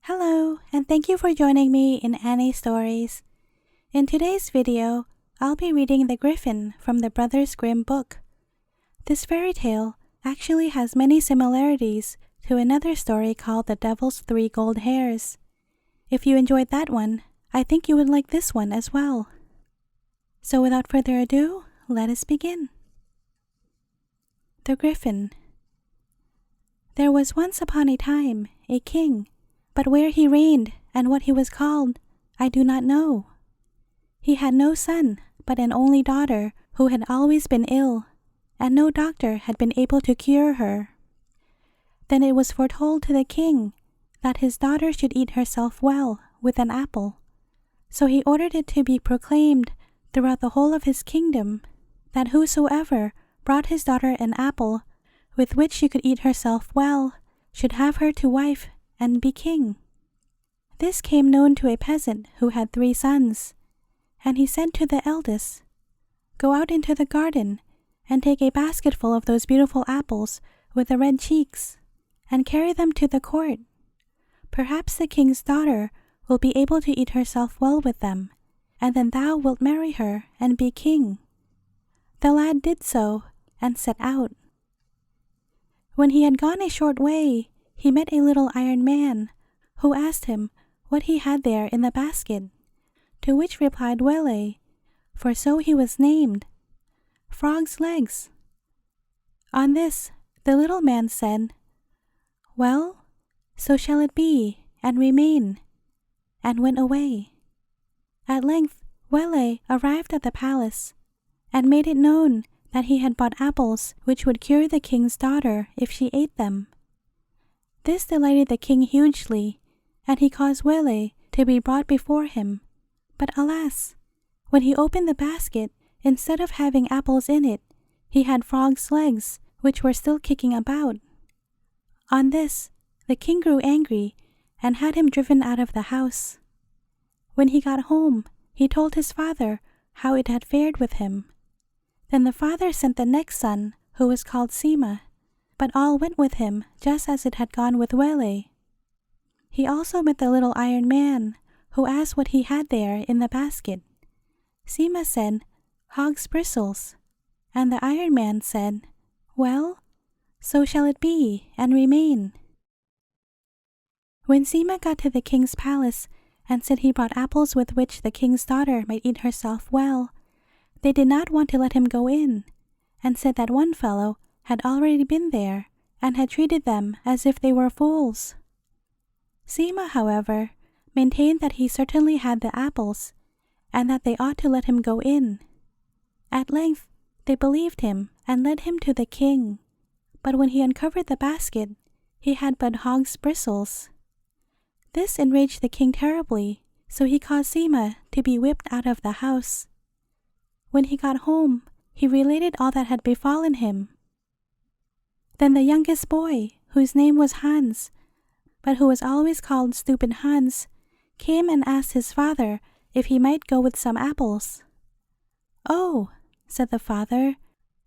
Hello, and thank you for joining me in Annie Stories. In today's video, I'll be reading The Griffin from the Brothers Grimm book. This fairy tale actually has many similarities to another story called The Devil's Three Gold Hairs. If you enjoyed that one, I think you would like this one as well. So without further ado, let us begin. The Griffin. There was once upon a time a king, but where he reigned and what he was called, I do not know. He had no son, but an only daughter who had always been ill, and no doctor had been able to cure her. Then it was foretold to the king that his daughter should eat herself well with an apple. So he ordered it to be proclaimed throughout the whole of his kingdom that whosoever brought his daughter an apple with which she could eat herself well should have her to wife and be king. This came known to a peasant who had 3 sons, and he said to the eldest, "Go out into the garden and take a basketful of those beautiful apples with the red cheeks, and carry them to the court. Perhaps the king's daughter will be able to eat herself well with them, and then thou wilt marry her and be king." The lad did so, and set out. When he had gone a short way, he met a little iron man, who asked him what he had there in the basket, to which replied Uele, for so he was named, "Frog's legs." On this, the little man said, "Well, so shall it be, and remain," and went away. At length, Uele arrived at the palace, and made it known that he had bought apples which would cure the king's daughter if she ate them. This delighted the king hugely, and he caused Uele to be brought before him. But alas, when he opened the basket, instead of having apples in it, he had frogs' legs, which were still kicking about. On this, the king grew angry and had him driven out of the house. When he got home, he told his father how it had fared with him. Then the father sent the next son, who was called Seame, but all went with him just as it had gone with Uele. He also met the little iron man, who asked what he had there in the basket. Seame said, "Hog's bristles," and the iron man said, "Well, so shall it be, and remain." When Seame got to the king's palace and said he brought apples with which the king's daughter might eat herself well, they did not want to let him go in, and said that one fellow had already been there and had treated them as if they were fools. Seame, however, maintained that he certainly had the apples, and that they ought to let him go in. At length they believed him and led him to the king, but when he uncovered the basket, he had but hog's bristles. This enraged the king terribly, so he caused Seame to be whipped out of the house. When he got home, he related all that had befallen him. Then the youngest boy, whose name was Hans, but who was always called Stupid Hans, came and asked his father if he might go with some apples. "Oh," said the father,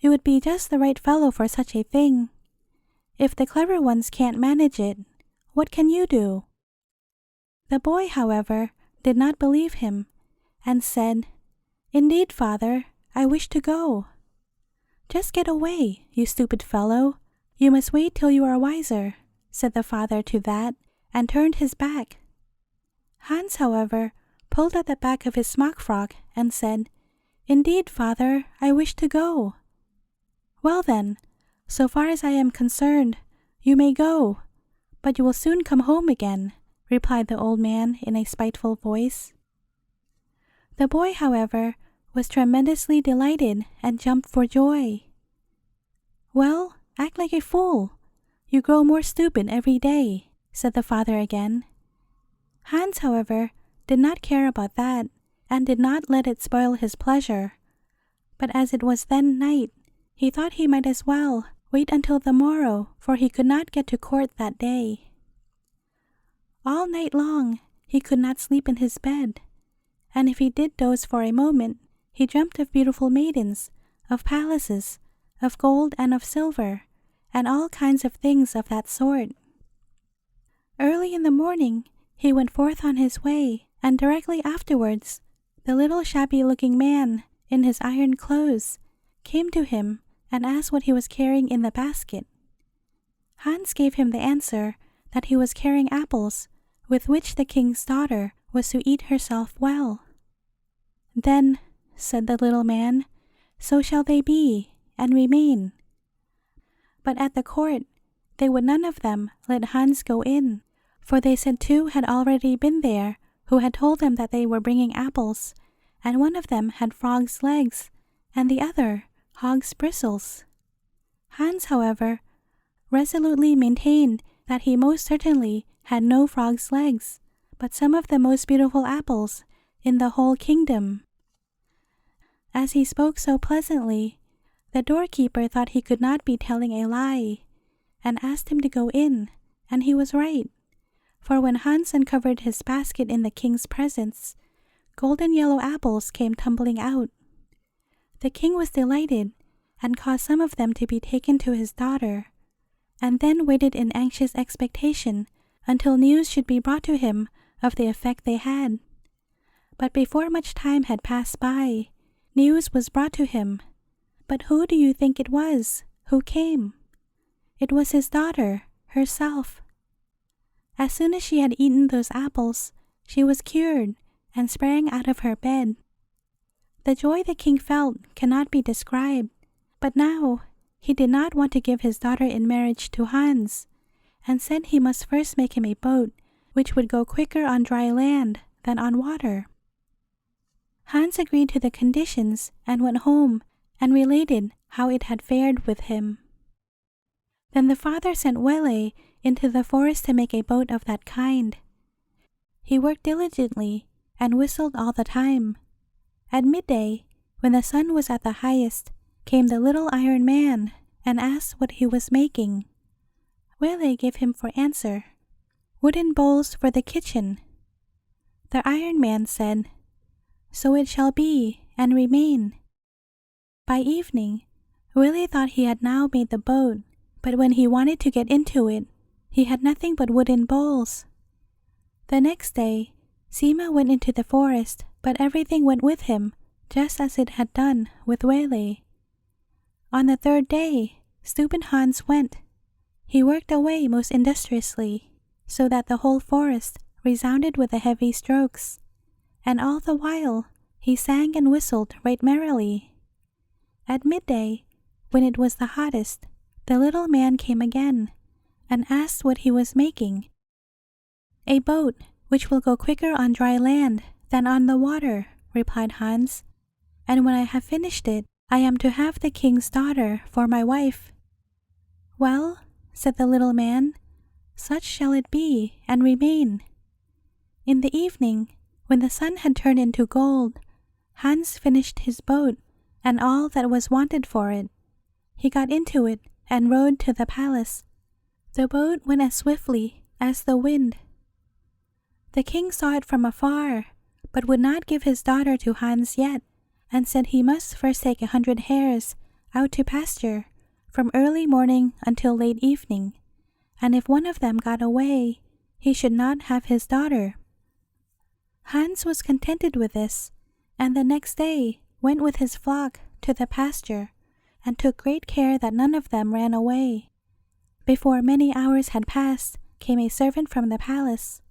"it would be just the right fellow for such a thing. If the clever ones can't manage it, what can you do?" The boy, however, did not believe him, and said, "Indeed, father, I wish to go." "Just get away, you stupid fellow. You must wait till you are wiser," said the father to that, and turned his back. Hans, however, pulled at the back of his smock frock and said, "Indeed, father, I wish to go." "Well then, so far as I am concerned, you may go, but you will soon come home again," replied the old man in a spiteful voice. The boy, however, was tremendously delighted and jumped for joy. "Well, act like a fool. You grow more stupid every day," said the father again. Hans, however, did not care about that, and did not let it spoil his pleasure. But as it was then night, he thought he might as well wait until the morrow, for he could not get to court that day. All night long he could not sleep in his bed, and if he did doze for a moment, he dreamt of beautiful maidens, of palaces, of gold and of silver, and all kinds of things of that sort. Early in the morning, He went forth on his way, and directly afterwards, the little shabby-looking man, in his iron clothes, came to him and asked what he was carrying in the basket. Hans gave him the answer that he was carrying apples, with which the king's daughter was to eat herself well. "Then," said the little man, "so shall they be, and remain." But at the court, they would none of them let Hans go in, for they said 2 had already been there who had told them that they were bringing apples, and one of them had frog's legs, and the other hog's bristles. Hans, however, resolutely maintained that he most certainly had no frog's legs, but some of the most beautiful apples in the whole kingdom. As he spoke so pleasantly, the doorkeeper thought he could not be telling a lie, and asked him to go in, and he was right. For when Hans uncovered his basket in the king's presence, golden yellow apples came tumbling out. The king was delighted, and caused some of them to be taken to his daughter, and then waited in anxious expectation until news should be brought to him of the effect they had. But before much time had passed by, news was brought to him. But who do you think it was who came? It was his daughter herself. As soon as she had eaten those apples, she was cured and sprang out of her bed. The joy the king felt cannot be described, but now he did not want to give his daughter in marriage to Hans, and said he must first make him a boat which would go quicker on dry land than on water. Hans agreed to the conditions and went home and related how it had fared with him. Then the father sent Uele into the forest to make a boat of that kind. He worked diligently and whistled all the time. At midday, when the sun was at the highest, came the little iron man and asked what he was making. Uele gave him for answer, "Wooden bowls for the kitchen." The iron man said, "So it shall be, and remain." By evening, Uele thought he had now made the boat, but when he wanted to get into it, he had nothing but wooden bowls. The next day, Seame went into the forest, but everything went with him, just as it had done with Uele. On the 3rd day, stupid Hans went. He worked away most industriously, so that the whole forest resounded with the heavy strokes, and all the while he sang and whistled right merrily. At midday, when it was the hottest, the little man came again, and asked what he was making. "A boat which will go quicker on dry land than on the water," replied Hans, "and when I have finished it, I am to have the king's daughter for my wife." "Well," said the little man, "such shall it be, and remain." In the evening, when the sun had turned into gold, Hans finished his boat and all that was wanted for it. He got into it and rowed to the palace. The boat went as swiftly as the wind. The king saw it from afar, but would not give his daughter to Hans yet, and said he must first take 100 hares out to pasture from early morning until late evening, and if one of them got away, he should not have his daughter. Hans was contented with this, and the next day went with his flock to the pasture, and took great care that none of them ran away. Before many hours had passed, came a servant from the palace,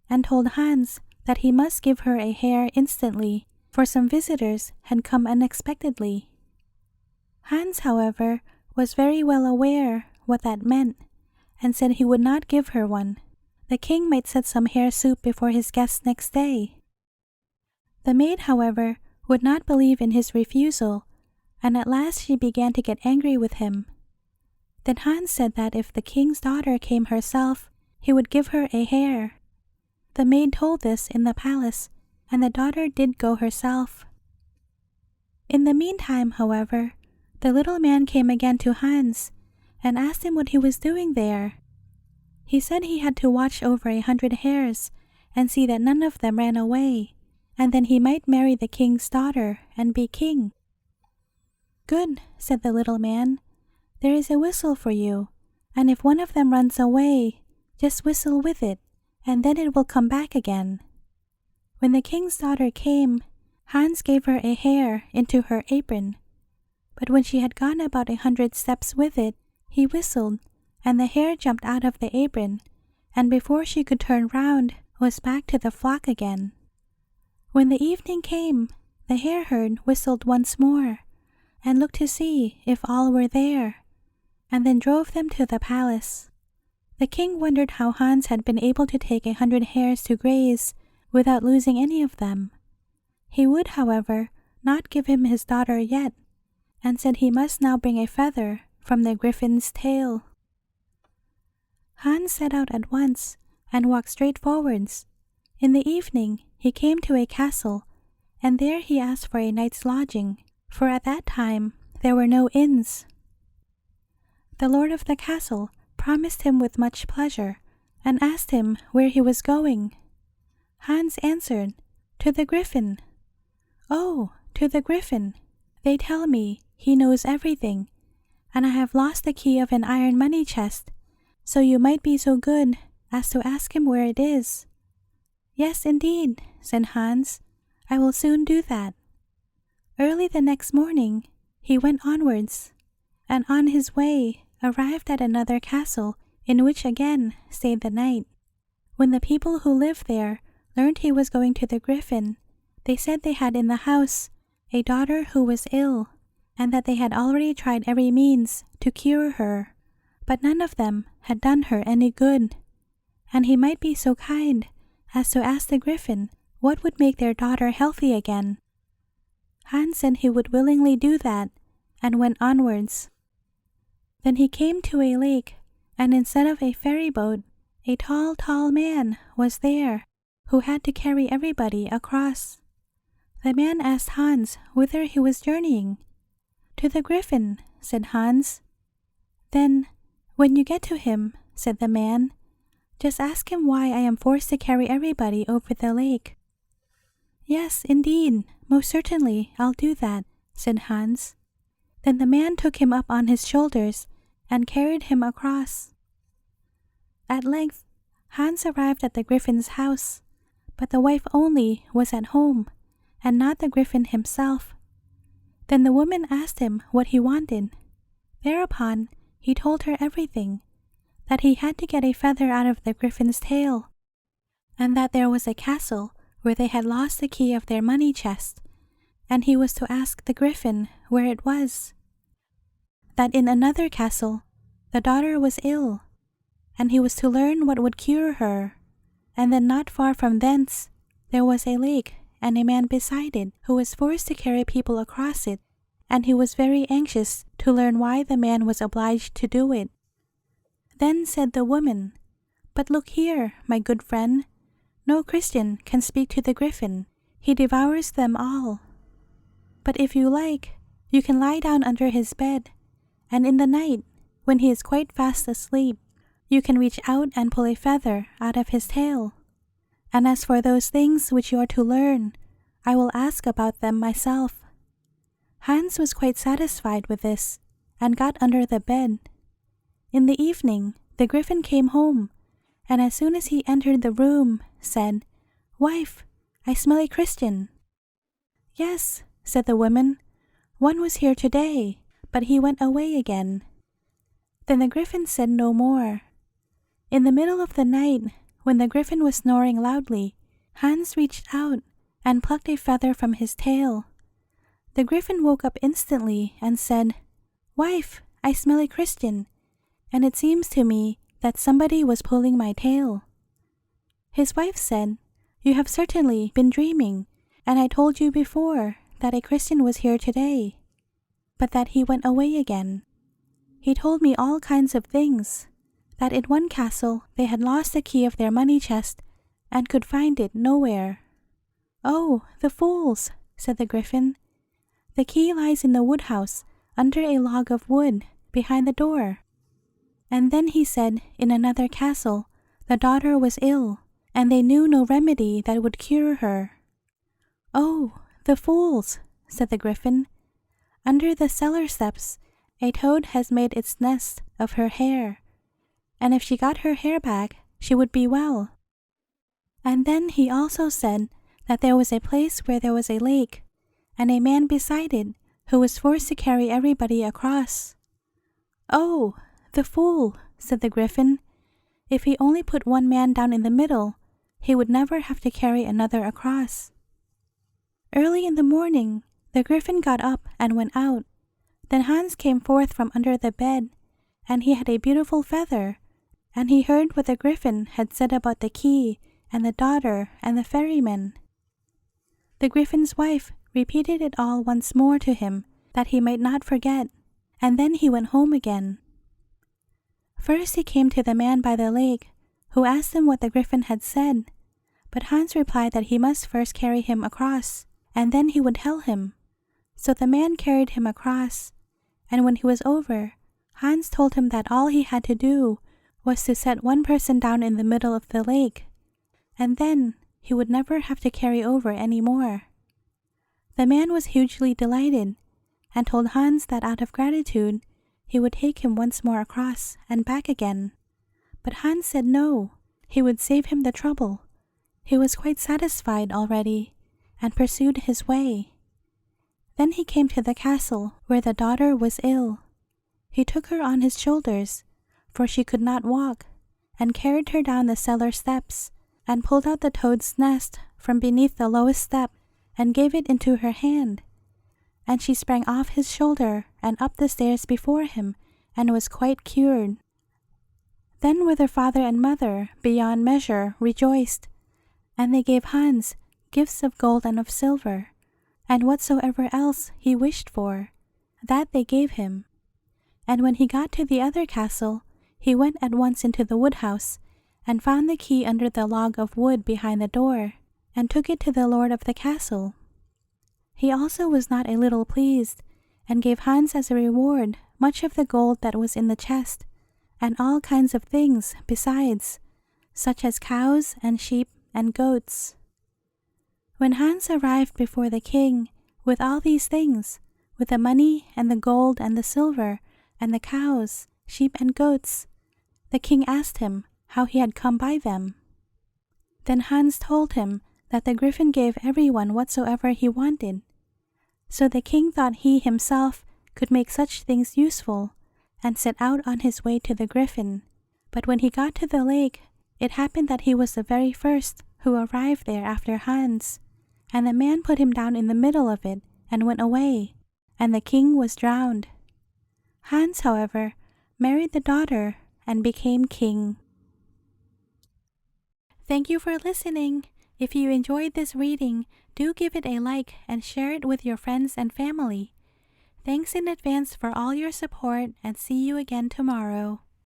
and told Hans that he must give her a hare instantly, for some visitors had come unexpectedly. Hans, however, was very well aware what that meant, and said he would not give her one. The king might set some hare soup before his guests next day. The maid, however, would not believe in his refusal, and at last she began to get angry with him. Then Hans said that if the king's daughter came herself, he would give her a hare. The maid told this in the palace, and the daughter did go herself. In the meantime, however, the little man came again to Hans, and asked him what he was doing there. He said he had to watch over 100 hares, and see that none of them ran away, and then he might marry the king's daughter and be king. "Good," said the little man. "There is a whistle for you, and if one of them runs away, just whistle with it, and then it will come back again. When the king's daughter came, Hans gave her a hair into her apron. But when she had gone about 100 steps with it, he whistled, and the hair jumped out of the apron, and before she could turn round, was back to the flock again. When the evening came, the hare herd whistled once more, and looked to see if all were there, and then drove them to the palace. The king wondered how Hans had been able to take 100 hares to graze without losing any of them. He would, however, not give him his daughter yet, and said he must now bring a feather from the griffin's tail. Hans set out at once and walked straight forwards. In the evening he came to a castle, and there he asked for a night's lodging, for at that time there were no inns. The lord of the castle promised him with much pleasure, and asked him where he was going. Hans answered, "To the Griffin." "Oh, to the Griffin. They tell me he knows everything, and I have lost the key of an iron money chest, so you might be so good as to ask him where it is." "Yes, indeed," said Hans. "I will soon do that." Early the next morning he went onwards, and on his way arrived at another castle in which again stayed the night. When the people who lived there learned he was going to the Griffin, they said they had in the house a daughter who was ill, and that they had already tried every means to cure her, but none of them had done her any good, and he might be so kind as to ask the Griffin what would make their daughter healthy again. Hans said he would willingly do that, and went onwards. Then he came to a lake, and instead of a ferry boat, a tall man was there, who had to carry everybody across. The man asked Hans whither he was journeying. "To the Griffin," said Hans. "Then, when you get to him," said the man, "just ask him why I am forced to carry everybody over the lake." "Yes, indeed, most certainly I'll do that," said Hans. Then the man took him up on his shoulders and carried him across. At length Hans arrived at the Griffin's house, but the wife only was at home, and not the Griffin himself. Then the woman asked him what he wanted. Thereupon he told her everything, that he had to get a feather out of the Griffin's tail, and that there was a castle where they had lost the key of their money chest, and he was to ask the Griffin where it was. That in another castle the daughter was ill, and he was to learn what would cure her, and then not far from thence there was a lake and a man beside it who was forced to carry people across it, and he was very anxious to learn why the man was obliged to do it. Then said the woman, "But look here, my good friend, no Christian can speak to the Griffin. He devours them all. But if you like, you can lie down under his bed, and in the night, when he is quite fast asleep, you can reach out and pull a feather out of his tail. And as for those things which you are to learn, I will ask about them myself." Hans was quite satisfied with this, and got under the bed. In the evening the Griffin came home, and as soon as he entered the room, said, "Wife, I smell a Christian." "Yes," said the woman, "one was here today, but he went away again." Then the Griffin said no more. In the middle of the night, when the Griffin was snoring loudly, Hans reached out and plucked a feather from his tail. The Griffin woke up instantly and said, "Wife, I smell a Christian, and it seems to me that somebody was pulling my tail." His wife said, "You have certainly been dreaming, and I told you before that a Christian was here today, but that he went away again. He told me all kinds of things, that in one castle they had lost the key of their money chest and could find it nowhere." "Oh, the fools," said the Griffin. "The key lies in the woodhouse under a log of wood behind the door." And then he said in another castle the daughter was ill, and they knew no remedy that would cure her. "Oh, the fools," said the Griffin. "Under the cellar steps a toad has made its nest of her hair, and if she got her hair back she would be well." And then he also said that there was a place where there was a lake, and a man beside it who was forced to carry everybody across. "Oh, the fool," said the Griffin. "If he only put one man down in the middle, he would never have to carry another across." Early in the morning, the Griffin got up and went out. Then Hans came forth from under the bed, and he had a beautiful feather, and he heard what the Griffin had said about the key and the daughter and the ferryman. The Griffin's wife repeated it all once more to him, that he might not forget, and then he went home again. First he came to the man by the lake, who asked him what the Griffin had said, but Hans replied that he must first carry him across, and then he would tell him. So the man carried him across, and when he was over, Hans told him that all he had to do was to set one person down in the middle of the lake, and then he would never have to carry over any more. The man was hugely delighted, and told Hans that out of gratitude he would take him once more across and back again. But Hans said no, he would save him the trouble. He was quite satisfied already, and pursued his way. Then he came to the castle where the daughter was ill. He took her on his shoulders, for she could not walk, and carried her down the cellar steps, and pulled out the toad's nest from beneath the lowest step, and gave it into her hand. And she sprang off his shoulder and up the stairs before him, and was quite cured. Then were their father and mother beyond measure rejoiced, and they gave Hans gifts of gold and of silver, and whatsoever else he wished for, that they gave him. And when he got to the other castle, he went at once into the wood-house, and found the key under the log of wood behind the door, and took it to the lord of the castle. He also was not a little pleased, and gave Hans as a reward much of the gold that was in the chest, and all kinds of things besides, such as cows and sheep and goats. When Hans arrived before the king with all these things, with the money and the gold and the silver and the cows, sheep and goats, the king asked him how he had come by them. Then Hans told him that the Griffin gave everyone whatsoever he wanted. So the king thought he himself could make such things useful, and set out on his way to the Griffin. But when he got to the lake, it happened that he was the very first who arrived there after Hans, and the man put him down in the middle of it and went away, and the king was drowned. Hans, however, married the daughter and became king. Thank you for listening. If you enjoyed this reading, do give it a like and share it with your friends and family. Thanks in advance for all your support, and see you again tomorrow.